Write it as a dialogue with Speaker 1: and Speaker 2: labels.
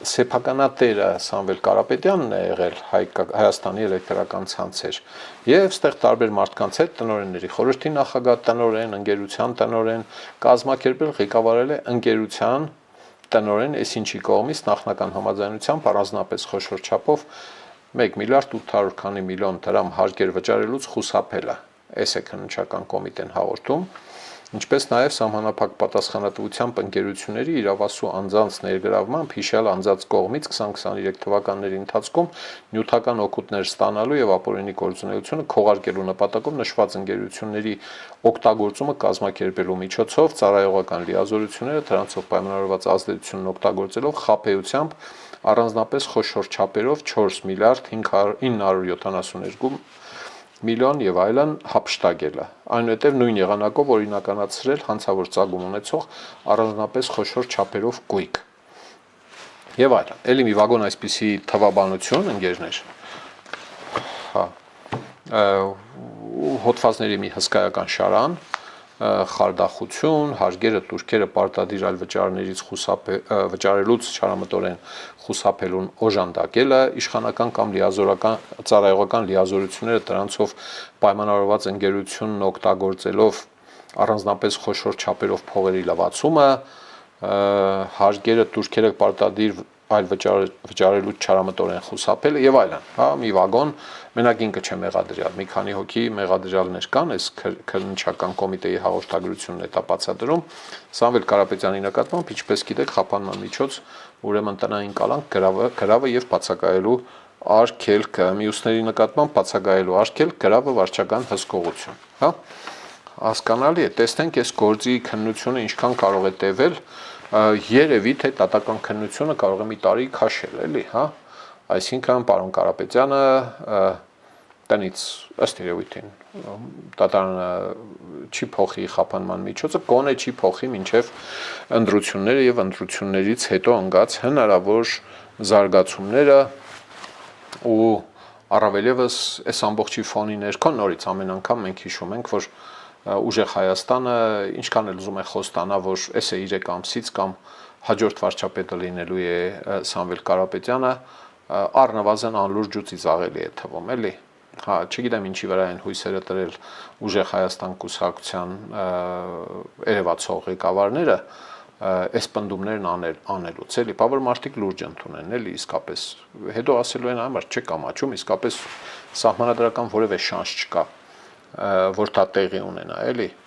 Speaker 1: սեփականատերը Սամվել Կարապետյանն է եղել Հայաստանի էլեկտրական ցանցեր եւ այստեղ տարբեր մարդկանց հետ տնօրենների խորհրդի նախագահ տնօրեն, ընկերության տնօրեն կազմակերպել ղեկավարել է ընկերության տնօրեն այսինչի կողմից նախնական համաձայնությամբ առանձնապես խոշոր չափով 1 միլիարդ 800 քանի միլիոն դրամ հարկեր վճարելուց խուսափելը այս է քննչական կոմիտեն հաղորդում ինչպես նաև սահմանափակ պատասխանատվությամբ ընկերությունների իրավասու անձանց ներգրավմամբ հիշյալ անձանց կողմից 2023 թվականների ընթացքում նյութական օգուտներ ստանալու եւ ապօրինի գործունեությունը քողարկելու նպատակով նշված ընկերությունների օգտագործումը կազմակերպելու միջոցով ծառայողական լիազորությունները դրանցով պայմանավորված ազդեցությունն օգտագործելով խաբեությամբ առանձնապես խոշոր չափերով 4 միլիարդ 972 միլիոն եւ այլն հափշտակելը այնուհետեւ նույն եղանակով օրինականացրել հանցավոր ծագում ունեցող առանձնապես խոշոր չափերով գույք եւ այլն ելի մի վագոն այսպիսի թվաբանություն ընկերներ հա հոդվածների մի հսկայական շարան խարդախություն, հարկերը, տուրքերը պարտադիր այլ վճարներից վճարելուց չարամտորեն խուսափելուն օժանդակելը, իշխանական կամ լիազորական ծառայողական լիազորությունները դրանցով պայմանավորված ընկերությունն օգտագործելով առանձնապես խոշոր չափերով փողերի լվացումը, հարկերը, տուրքերը պարտադիր այլ վճարելուց չարամտորեն խուսափելը եւ այլն, հա, մի վագոն մենակ ինքը չէ մեղադրյալ, մի քանի հոգի մեղադրյալներ կան, այս քննչական կոմիտեի հաղորդագրությունն է դա բացատրում, Սամվել Կարապետյանի նկատմամբ, ինչպես գիտեք, խափանման միջոց, ուրեմն տնային կալանք, գրավը եւ բացակայելու արգելքը, մյուսների նկատմամբ բացակայելու արգելք, գրավը, վարչական հսկողություն, հա, հասկանալի է, տեսնենք այս գործի քննությունը ինչքան կարող է տևել, երևի թե դատական քննությունը կարող է մի տարի քաշել, էլի, հա, այսինքն պարոն Կարապետյանը տնից ըստ երևույթին դատարանը չի փոխի խափանման միջոցը, կոնե չի փոխի մինչև ընտրությունները եւ ընտրություններից հետո ընկած հնարավոր զարգացումները ու առավել եւս այս ամբողջի ֆոնի ներքո նորից ամեն անգամ մենք հիշում ենք, որ ուժեղ Հայաստանը ինչքան էլ ուզում է խոստանա, որ այս է 3 ամսից կամ հաջորդ վարչապետը լինելու է Սամվել Կարապետյանը, առնվազն անլուրջ ու ծիծաղելի է թվում, էլի։ Հա, չգիտեմ ինչի վրա են հույսերը տրել ուժեղ Հայաստան կուսակցության երևացող ղեկավարները այս պնդումներն անելուց, էլի, բա որ մարդիկ լուրջ ընդունեն, էլի, իսկապես հետո ասելու են համար չեք ամաչում, իսկապես սահմանադրական որևէ շանս չկա, որ դա տեղի ունենա, էլի։